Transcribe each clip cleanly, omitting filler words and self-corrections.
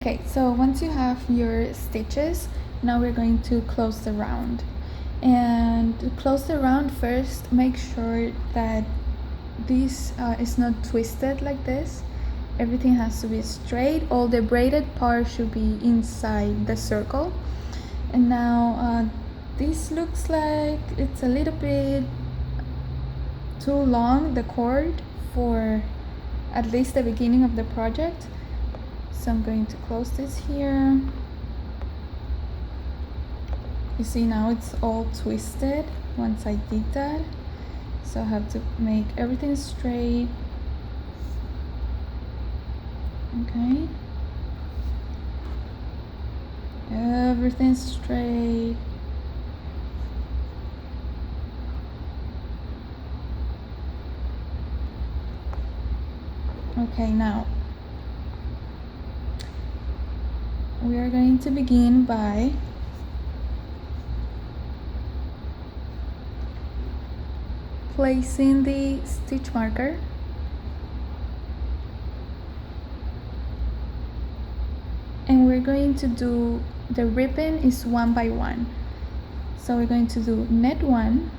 Okay, so once you have your stitches, now we're going to close the round. And to close the round, first make sure that this is not twisted like this. Everything has to be straight. All the braided part should be inside the circle. And now this looks like it's a little bit too long, the cord, for at least the beginning of the project. So I'm going to close this here. You see now it's all twisted once I did that. So I have to make everything straight. Okay. Everything straight. Okay, now we are going to begin by placing the stitch marker and we're going to do the ribbon is 1 by 1. So we're going to do net 1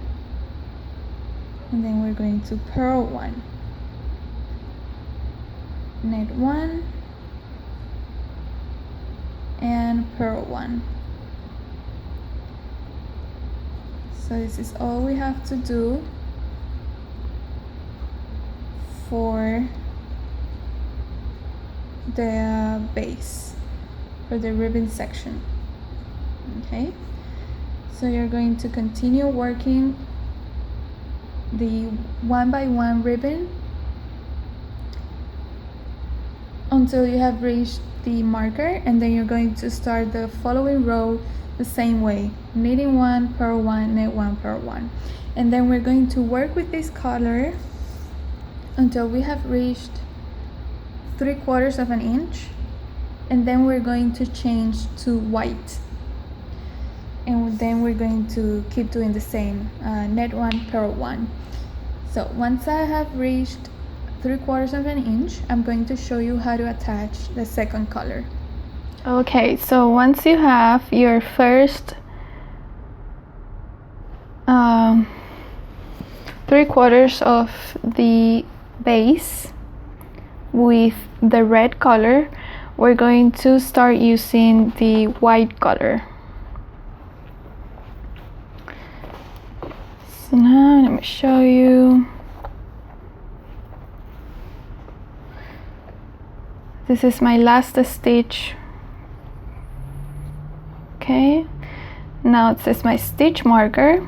and then we're going to purl 1, net 1 and purl 1. So this is all we have to do for the base, for the ribbon section. Okay, so you're going to continue working the 1 by 1 ribbon until you have reached the marker, and then you're going to start the following row the same way, knitting 1, purl 1, knit 1, purl 1. And then we're going to work with this color until we have reached 3/4 of an inch, and then we're going to change to white, and then we're going to keep doing the same, net 1, purl 1. So once I have reached 3/4 of an inch, I'm going to show you how to attach the second color. Okay, so once you have your first 3/4 of the base with the red color, we're going to start using the white color. So now let me show you. This is my last stitch. Okay, now it says my stitch marker,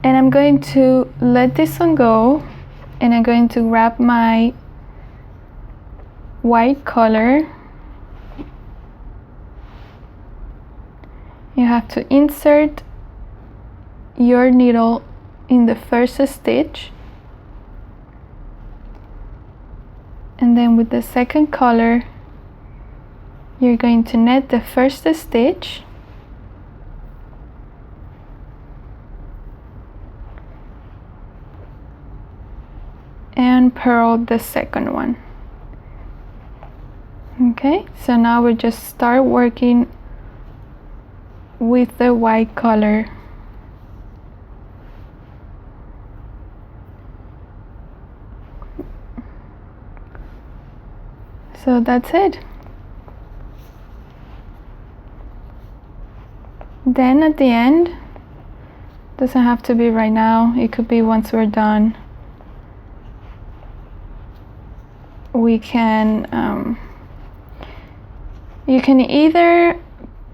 and I'm going to let this one go, and I'm going to grab my white color. You have to insert your needle in the first stitch, and then with the second color you're going to knit the first stitch and purl the second one. Okay, so now we just start working with the white color. So that's it. Then at the end, doesn't have to be right now, it could be once we're done. We can you can either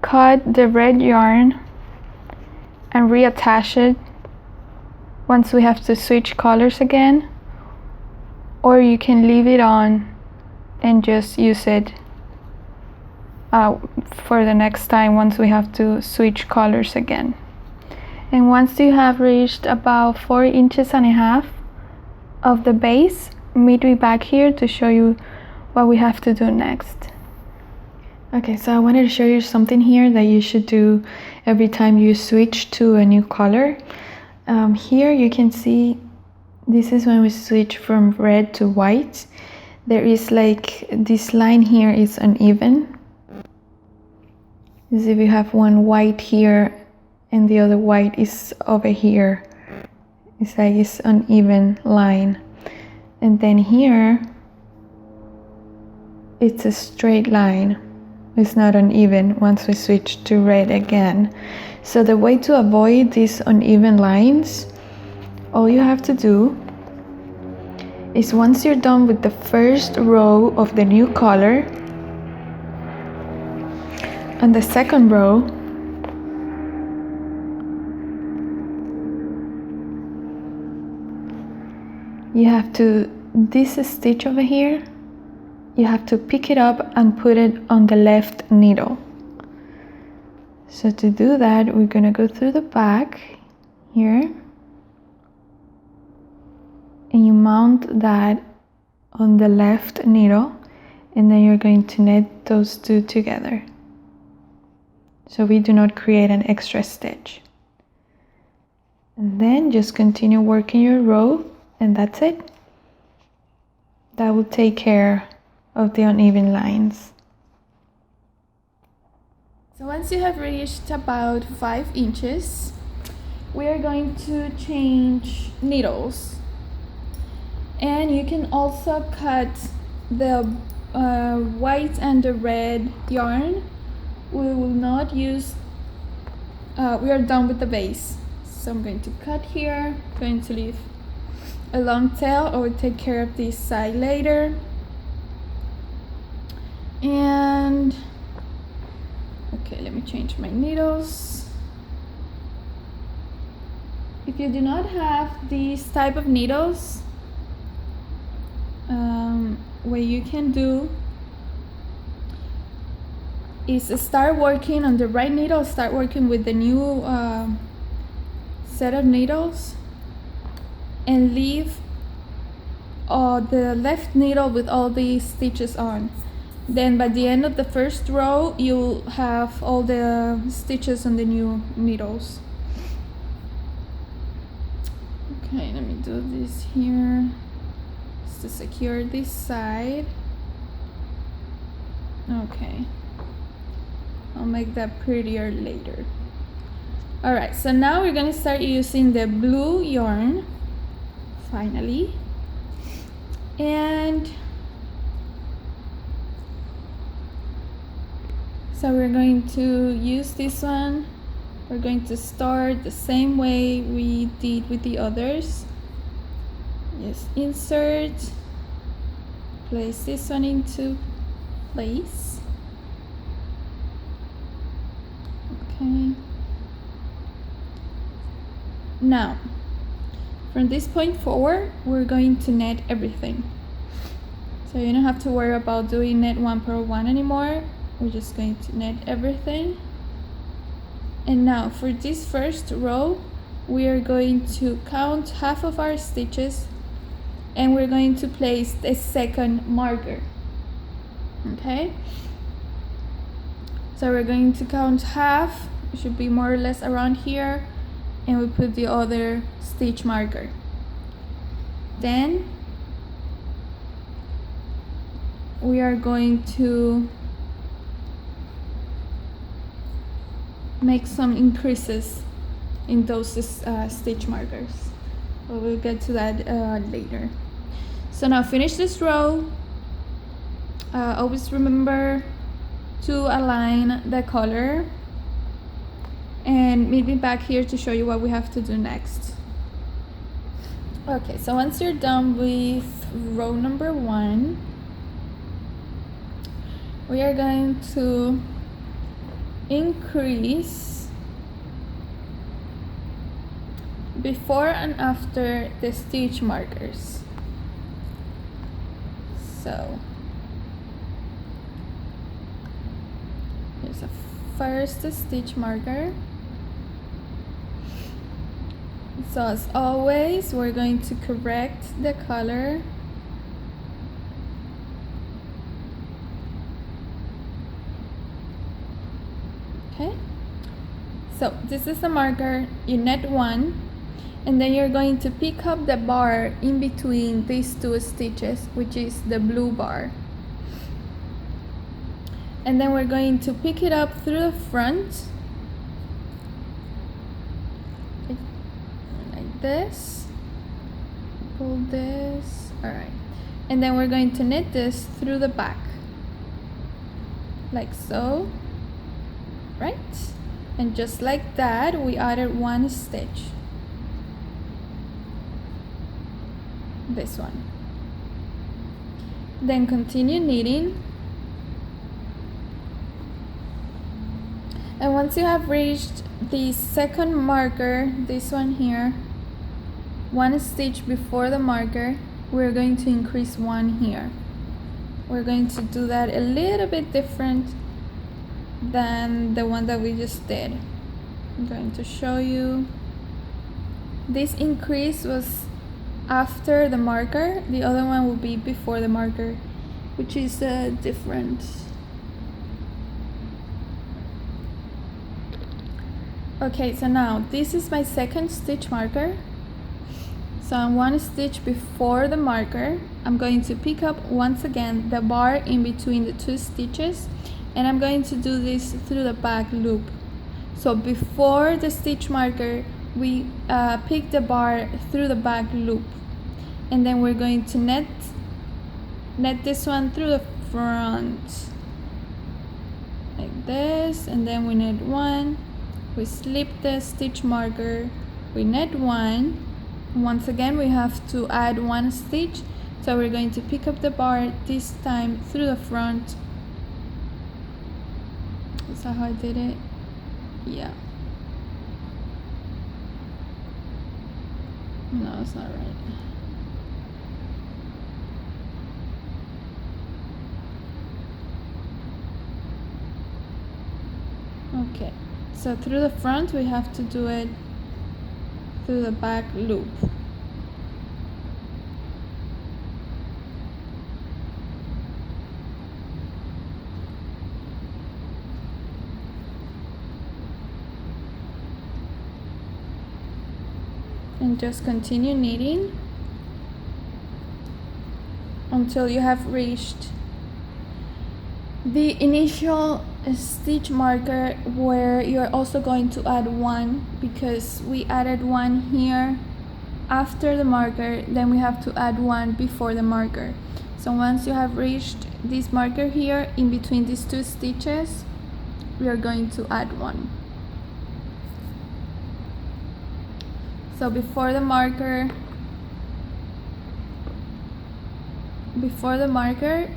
cut the red yarn and reattach it once we have to switch colors again, or you can leave it on and just use it for the next time once we have to switch colors again. And once you have reached about 4.5 inches of the base, meet me back here to show you what we have to do next. Okay, so I wanted to show you something here that you should do every time you switch to a new color. Here you can see this is when we switch from red to white. There is like this line here is uneven, As if you have one white here and the other white is over here. It's like it's uneven line. And then here, it's a straight line. It's not uneven once we switch to red again. So the way to avoid these uneven lines, all you have to do is once you're done with the first row of the new color, on the second row, you have to, this stitch over here, you have to pick it up and put it on the left needle. So to do that, we're gonna go through the back here, and you mount that on the left needle, and then you're going to knit those two together, so we do not create an extra stitch. And then just continue working your row, and that's it. That will take care of the uneven lines. So once you have reached about 5 inches, we are going to change needles. And you can also cut the white and the red yarn. We will not use, we are done with the base. So I'm going to cut here, going to leave a long tail. I will take care of this side later. And okay, let me change my needles. If you do not have these type of needles, what you can do is start working on the right needle, start working with the new set of needles, and leave the left needle with all the stitches on. Then by the end of the first row, you'll have all the stitches on the new needles. Okay, let me do this here just to secure this side. Okay, I'll make that prettier later. Alright, so now we're gonna start using the blue yarn, finally. And so we're going to use this one. We're going to start the same way we did with the others. Just insert, place this one into place. Okay. Now, from this point forward, we're going to knit everything. So you don't have to worry about doing knit 1 per 1 anymore. We're just going to knit everything. And now for this first row, we are going to count half of our stitches, and we're going to place the second marker. Okay? So we're going to count half, it should be more or less around here, and we put the other stitch marker. Then we are going to make some increases in those stitch markers. But we'll get to that later. So now finish this row. Always remember to align the color, and meet me back here to show you what we have to do next. Okay, so once you're done with row number 1, we are going to increase before and after the stitch markers. So here's a first stitch marker. So as always, we're going to correct the color. Okay, so this is the marker. You knit 1, and then you're going to pick up the bar in between these 2 stitches, which is the blue bar. and then we're going to pick it up through the front like this, pull this, all right, and then we're going to knit this through the back like so, right? And just like that, we added one stitch, this one. Then continue knitting, and once you have reached the second marker, this one here, one stitch before the marker, we're going to increase one here. We're going to do that a little bit different than the one that we just did. I'm going to show you. This increase was after the marker, the other one will be before the marker, which is different. Okay, so now this is my second stitch marker. So on one stitch before the marker, I'm going to pick up once again the bar in between the two stitches, and I'm going to do this through the back loop. So before the stitch marker, we pick the bar through the back loop, and then we're going to net this one through the front like this, and then we knit one, we slip the stitch marker, we knit one. Once again, we have to add one stitch, so we're going to pick up the bar this time through the front. Is that how I did it? Yeah. No, it's not right. Okay, so through the front we have to do it through the back loop. And just continue knitting until you have reached the initial stitch marker where you're also going to add one, because we added one here after the marker, then we have to add one before the marker. So once you have reached this marker here in between these two stitches, we are going to add one. So before the marker,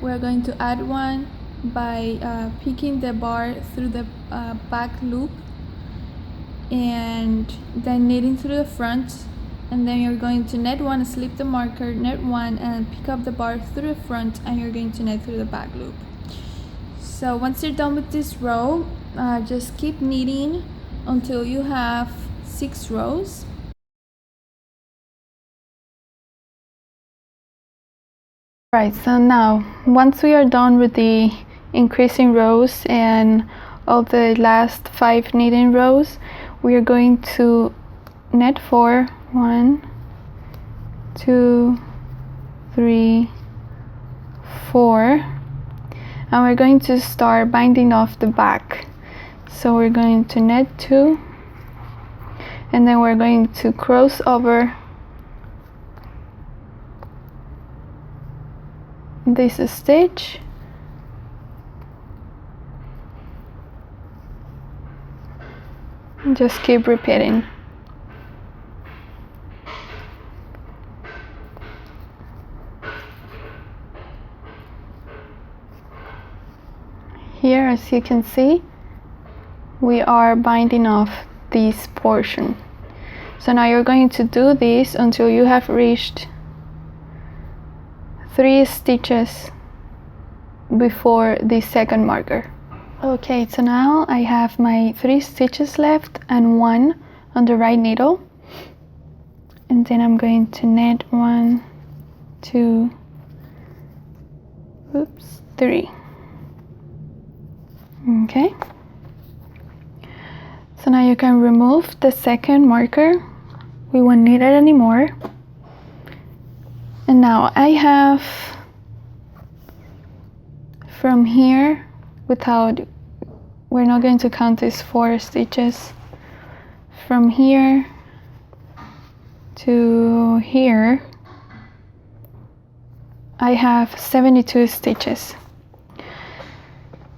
we're going to add one by picking the bar through the back loop and then knitting through the front, and then you're going to knit one, slip the marker, knit one, and pick up the bar through the front, and you're going to knit through the back loop. So once you're done with this row, just keep knitting until you have 6 rows. Right, so now once we are done with the increasing rows and all the last 5 knitting rows, we are going to knit 4, 1, 2, 3, 4, and we're going to start binding off the back. So we're going to knit 2, and then we're going to cross over this stitch, just keep repeating. Here, as you can see, we are binding off this portion. So now you're going to do this until you have reached 3 stitches before the second marker. Okay, so now I have my 3 stitches left and 1 on the right needle, and then I'm going to knit 1, 2, 3. Okay, so now you can remove the second marker, we won't need it anymore. And now I have from here we're not going to count these 4 stitches. From here to here I have 72 stitches.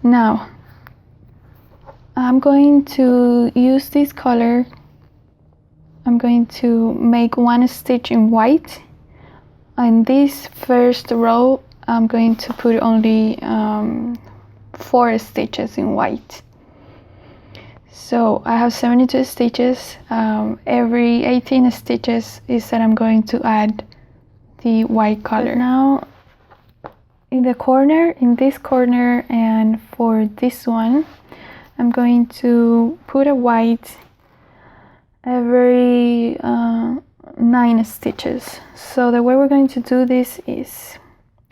Now I'm going to use this color. I'm going to make 1 stitch in white. In this first row I'm going to put only 4 stitches in white. So I have 72 stitches. Every 18 stitches is that I'm going to add the white color. But now in this corner and for this one, I'm going to put a white every 9 stitches. So the way we're going to do this is,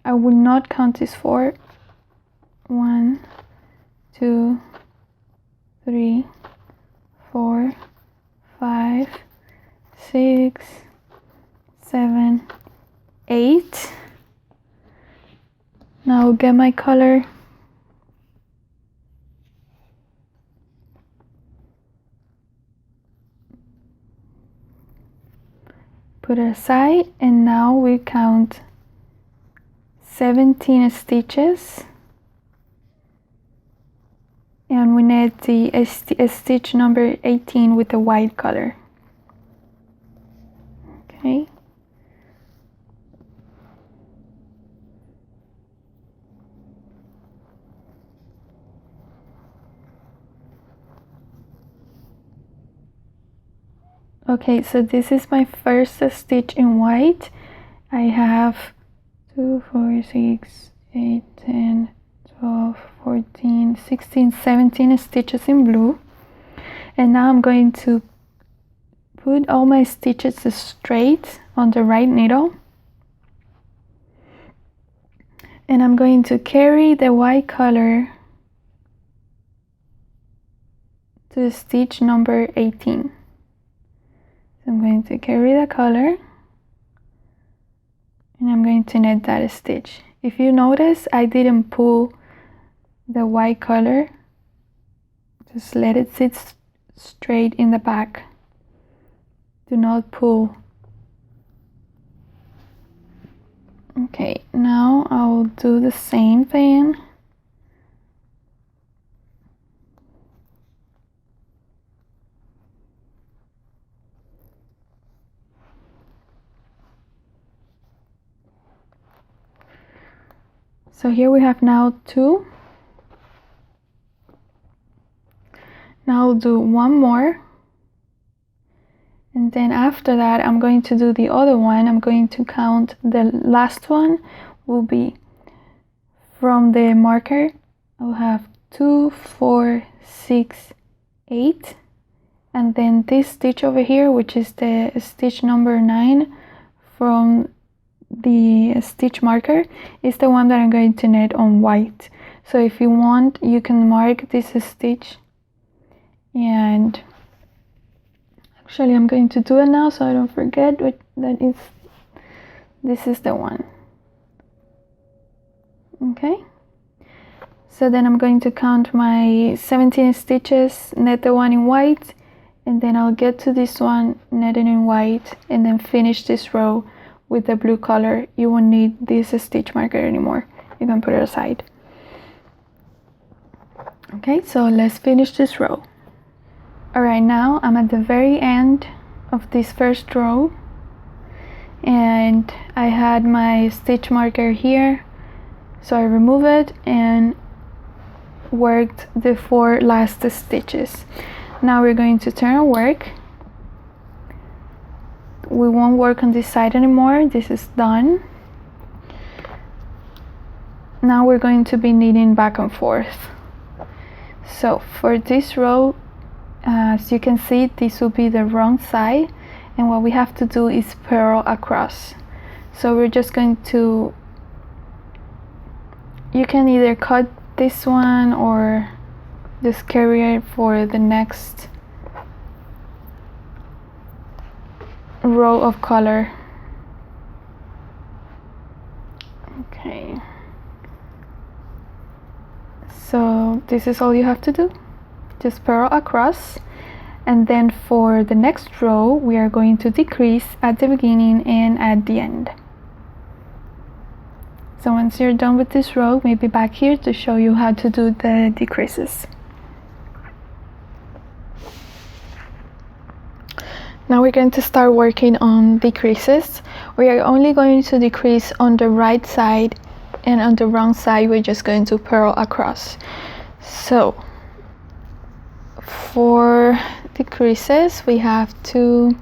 I will not count this 4. 1, 2, 3, 4, 5, 6, 7, 8. Now I'll get my color. Put it aside, and now we count 17 stitches. And we knit the stitch number 18 with the white color. Okay. Okay, so this is my first stitch in white. I have 2, 4, 6, 8, 10, 12, 14, 16, 17 stitches in blue. And now I'm going to put all my stitches straight on the right needle. And I'm going to carry the white color to stitch number 18. So I'm going to carry the color and I'm going to knit that stitch. If you notice, I didn't pull the white color, just let it sit straight in the back. Do not pull. Okay, now I'll do the same thing. So here we have now 2. Now I'll do 1 more. And then after that, I'm going to do the other one. I'm going to count the last one will be from the marker. I'll have 2, 4, 6, 8. And then this stitch over here, which is the stitch number 9 from the stitch marker, is the one that I'm going to knit on white. So if you want, you can mark this stitch, and actually I'm going to do it now so I don't forget this is the one. Okay, so then I'm going to count my 17 stitches, knit the one in white, and then I'll get to this one, knit it in white, and then finish this row with the blue color. You won't need this stitch marker anymore. You can put it aside. Okay, so let's finish this row. Alright, now I'm at the very end of this first row, and I had my stitch marker here, so I removed it and worked the 4 last stitches. Now we're going to turn and work. We won't work on this side anymore. This is done. Now we're going to be knitting back and forth. So for this row, as you can see, this will be the wrong side, and what we have to do is purl across. So we're just going to, you can either cut this one or just carry it for the next row of color. Okay, so this is all you have to do. Just purl across, and then for the next row we are going to decrease at the beginning and at the end. So once you're done with this row, maybe back here to show you how to do the decreases. Now we're going to start working on decreases. We are only going to decrease on the right side, and on the wrong side we're just going to purl across. So for decreases we have to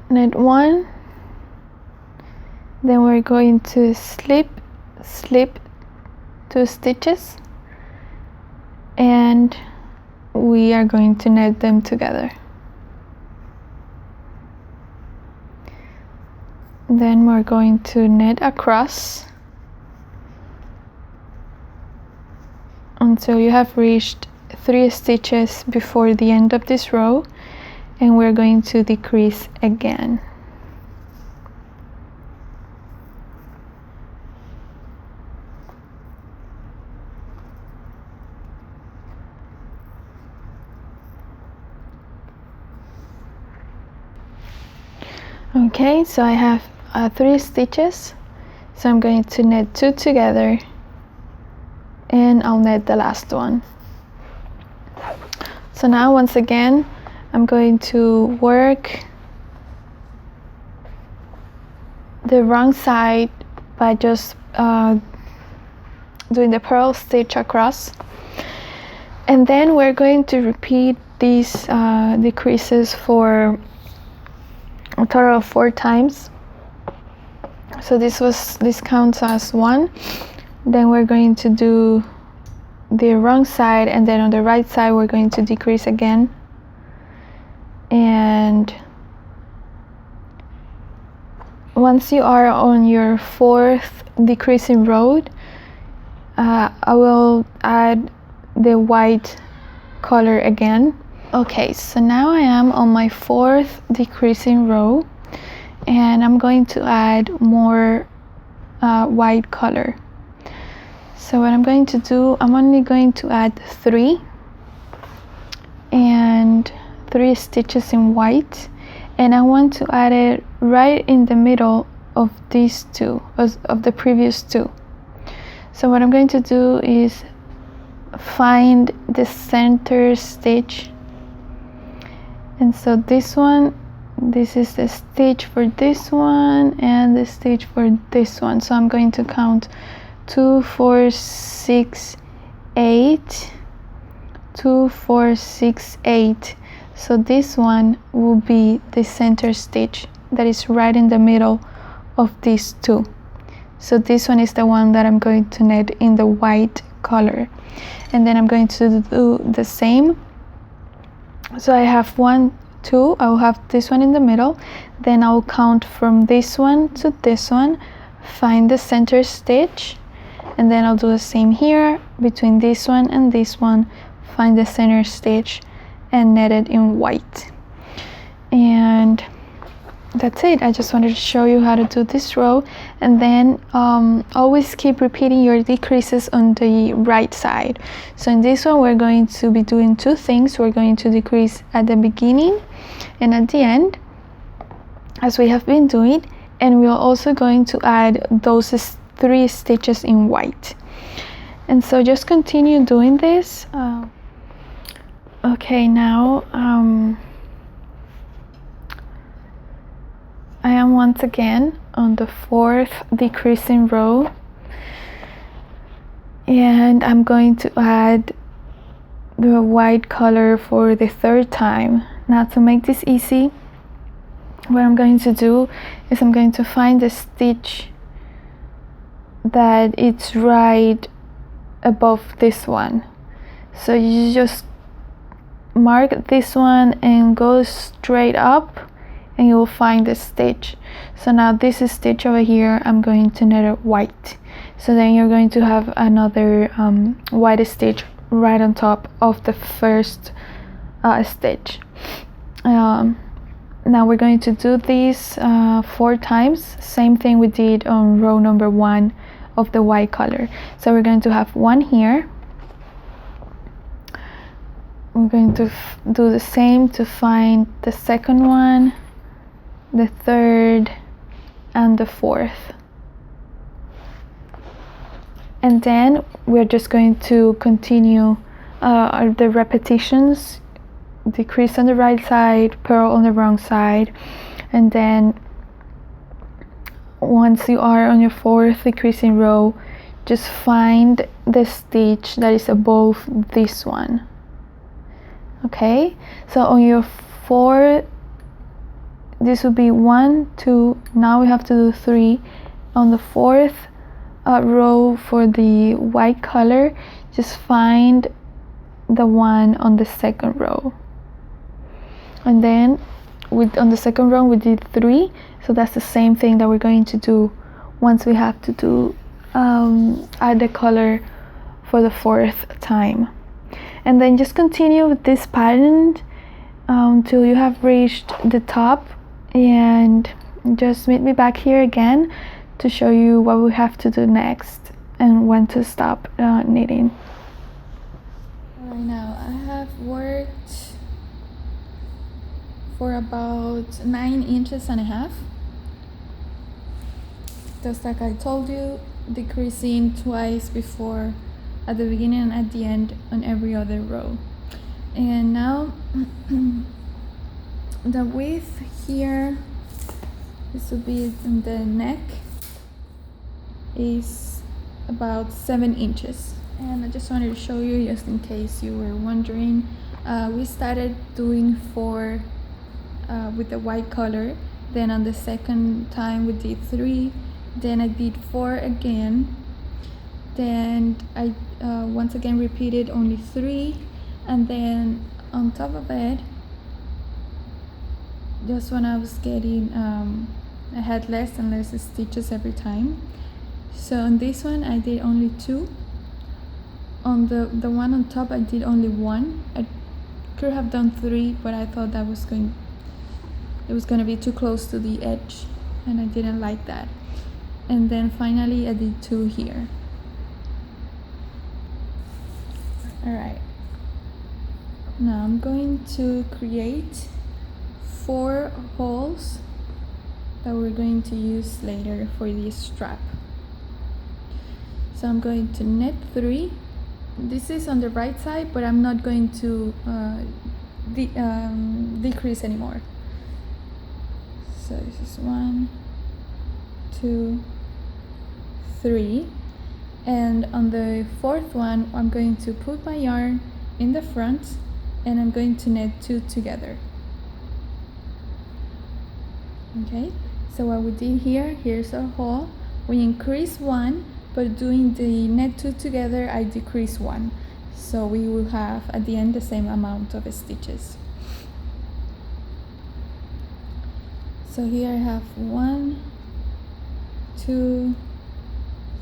knit 1, then we're going to slip 2 stitches, and we are going to knit them together. Then we're going to knit across until you have reached 3 stitches before the end of this row, and we're going to decrease again. Okay, so I have 3 stitches, so I'm going to knit 2 together, and I'll knit the last one. So now once again I'm going to work the wrong side by just doing the purl stitch across, and then we're going to repeat these decreases for a total of 4 times. So this counts as 1. Then we're going to do the wrong side, and then on the right side we're going to decrease again. And once you are on your 4th decreasing row, I will add the white color again. Okay, so now I am on my 4th decreasing row, and I'm going to add more white color. So what I'm going to do, I'm only going to add 3 stitches in white, and I want to add it right in the middle of these 2, of the previous 2. So what I'm going to do is find the center stitch, and so this is the stitch for this one and the stitch for this one. So I'm going to count 2, 4, 6, 8, 2, 4, 6, 8. So this one will be the center stitch that is right in the middle of these 2. So this one is the one that I'm going to knit in the white color, and then I'm going to do the same. So I have 1, 2, I will have this one in the middle, then I'll count from this one to this one, find the center stitch, and then I'll do the same here between this one and this one, find the center stitch and knit it in white. And that's it. I just wanted to show you how to do this row, and then always keep repeating your decreases on the right side. So in this one we're going to be doing 2 things. We're going to decrease at the beginning and at the end, as we have been doing, and we're also going to add those 3 stitches in white. And so just continue doing this. Okay, now I am once again on the 4th decreasing row, and I'm going to add the white color for the 3rd time. Now to make this easy, what I'm going to do is I'm going to find the stitch that it's right above this one. So you just mark this one and go straight up, and you will find the stitch. So now this is stitch over here, I'm going to knit it white. So then you're going to have another white stitch right on top of the first stitch. Now we're going to do this 4 times, same thing we did on row number 1 of the white color. So we're going to have 1 here. We're going to do the same to find the second one, the third, and the fourth. And then we're just going to continue the repetitions. Decrease on the right side, purl on the wrong side, and then once you are on your 4th decreasing row, just find the stitch that is above this one. Okay, so on your 4, this would be 1, 2, now we have to do 3. On the 4th row for the white color, just find the one on the 2nd row. And then on the 2nd row we did 3, so that's the same thing that we're going to do once we have to do add the color for the 4th time. And then just continue with this pattern until you have reached the top, and just meet me back here again to show you what we have to do next and when to stop knitting. Alright, now I have worked for about 9 inches and a half, just like I told you, decreasing twice before, at the beginning and at the end on every other row. And now the width here, this will be in the neck, is about 7 inches. And I just wanted to show you, just in case you were wondering, we started doing 4 with the white color, then on the 2nd time we did 3, then I did 4 again, then I once again repeated only 3, and then on top of it, just when I was getting I had less and less stitches every time. So on this one I did only 2. On the one on top I did only 1. I could have done 3, but I thought that it was gonna be too close to the edge, and I didn't like that. And then finally I did 2 here. Alright, now I'm going to create 4 holes that we're going to use later for this strap. So I'm going to knit 3. This is on the right side, but I'm not going to decrease anymore. So this is 1, 2, 3, and on the 4th one I'm going to put my yarn in the front and I'm going to knit 2 together. Okay, so what we did here, here's our hole. We increase 1, but doing the knit 2 together I decrease 1, so we will have at the end the same amount of stitches. So here I have 1, 2,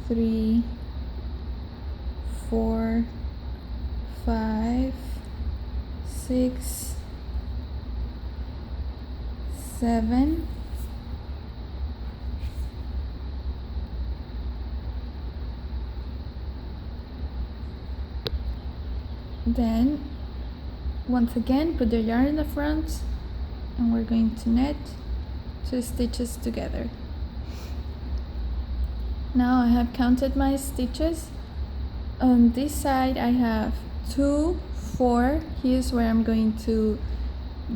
3, 4, 5, 6, 7, 8. Then once again put the yarn in the front and we're going to knit 2 stitches together. Now I have counted my stitches. On this side I have 2, 4. Here's where I'm going to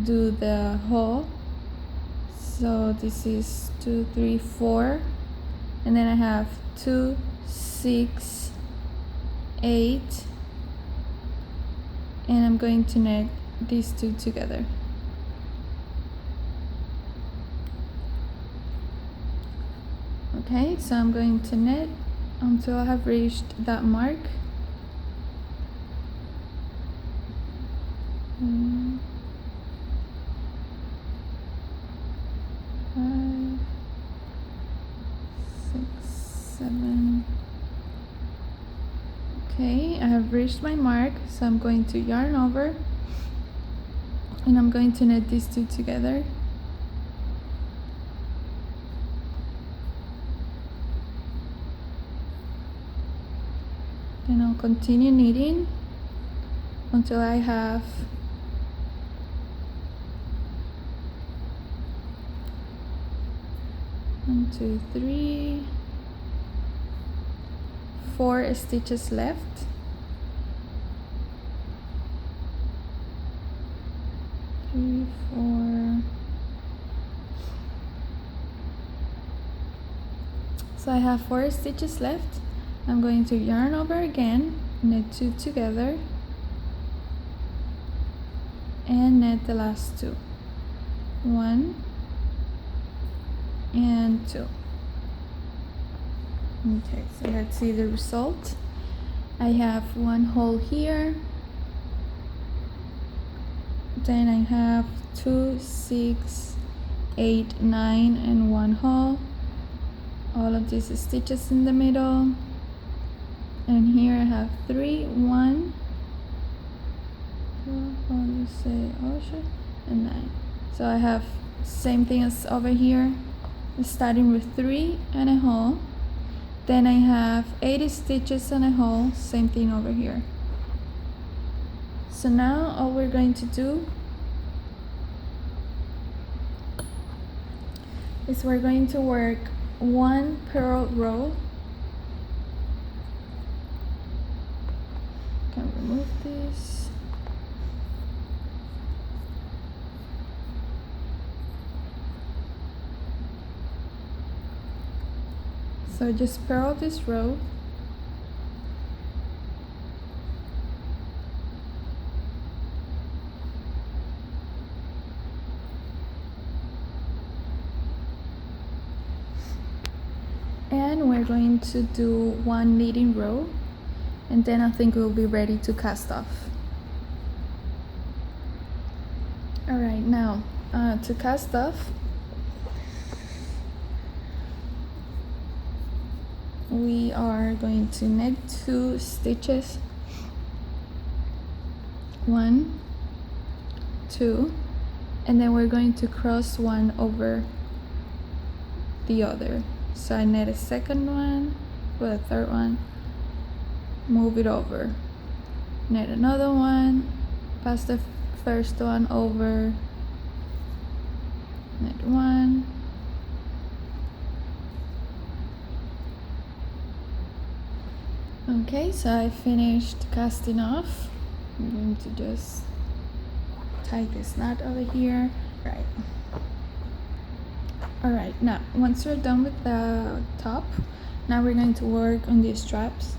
do the hole. So this is 2, 3, 4, and then I have 2, 6, 8, and I'm going to knit these 2 together. Okay, so I'm going to knit until I have reached that mark. 5, 6, 7. Okay, I have reached my mark, so I'm going to yarn over and I'm going to knit these 2 together. and I'll continue knitting until I have 1, 2, 3, 4 stitches left. Three, 4. So I have 4 stitches left. I'm going to yarn over again, knit 2 together, and knit the last 2. 1 and 2. Okay, so let's see the result. I have 1 hole here, then I have 2, 6, 8, 9, and 1 hole. All of these stitches in the middle, and here I have 3, 1, and 9. So I have same thing as over here, starting with 3 and a hole. Then I have 80 stitches and a hole, same thing over here. So now all we're going to do is we're going to work 1 purl row. Can remove this. So just purl this row. And we're going to do 1 knitting row, and then I think we'll be ready to cast off. Alright, now to cast off, we are going to knit 2 stitches, 1, 2, and then we're going to cross one over the other. So I knit a second one, with a third one, move it over, knit another one, pass the first one over, knit one, okay, so I finished casting off. I'm going to just tie this knot over here. Right. Alright, now once we're done with the top, now we're going to work on these straps.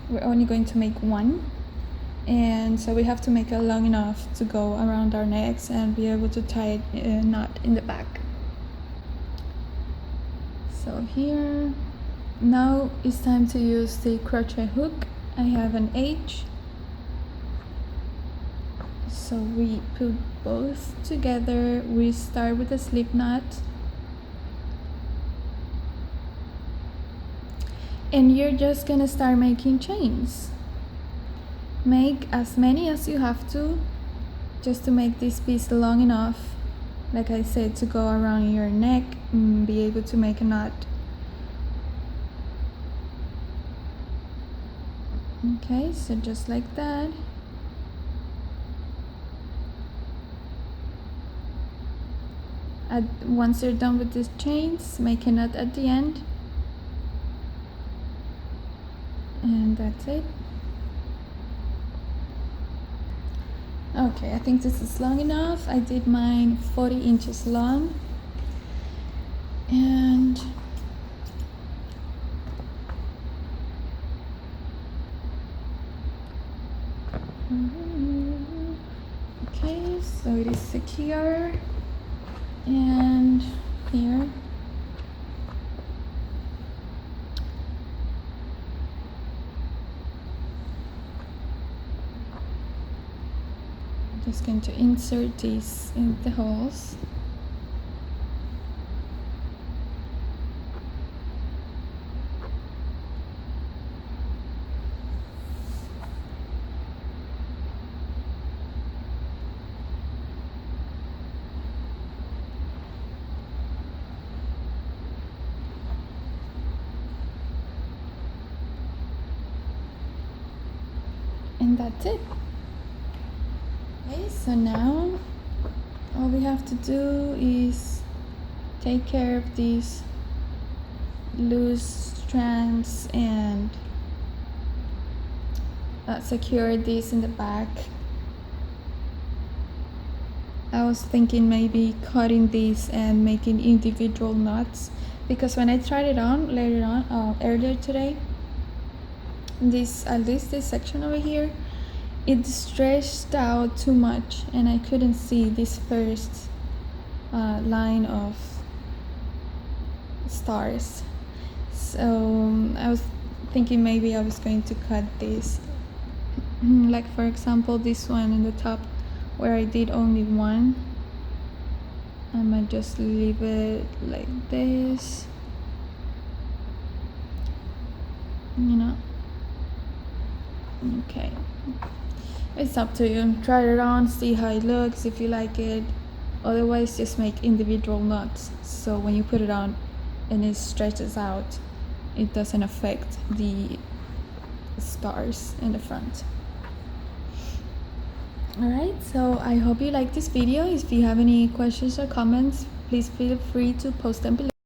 We're only going to make 1, and so we have to make it long enough to go around our necks and be able to tie a knot in the back. So here, now it's time to use the crochet hook. I have an H, so we put both together. We start with a slip knot, and you're just gonna start making chains. Make as many as you have to, just to make this piece long enough, like I said, to go around your neck and be able to make a knot. Okay, so just like that. Once you're done with these chains, make a knot at the end, and that's it. Okay, I think this is long enough. I did mine 40 inches long, and okay, so it is secure, and here just going to insert these in the holes. And that's it. Okay, so now all we have to do is take care of these loose strands and secure this in the back. I was thinking maybe cutting these and making individual knots, because when I tried it on earlier today, at least this section over here, it stretched out too much and I couldn't see this first line of stars. So I was thinking maybe I was going to cut this, like for example this one in the top where I did only one. I might just leave it like this, you know. Okay, it's up to you. Try it on, see how it looks, if you like it. Otherwise just make individual knots, so when you put it on and it stretches out, it doesn't affect the stars in the front. Alright, so I hope you like this video. If you have any questions or comments, please feel free to post them below.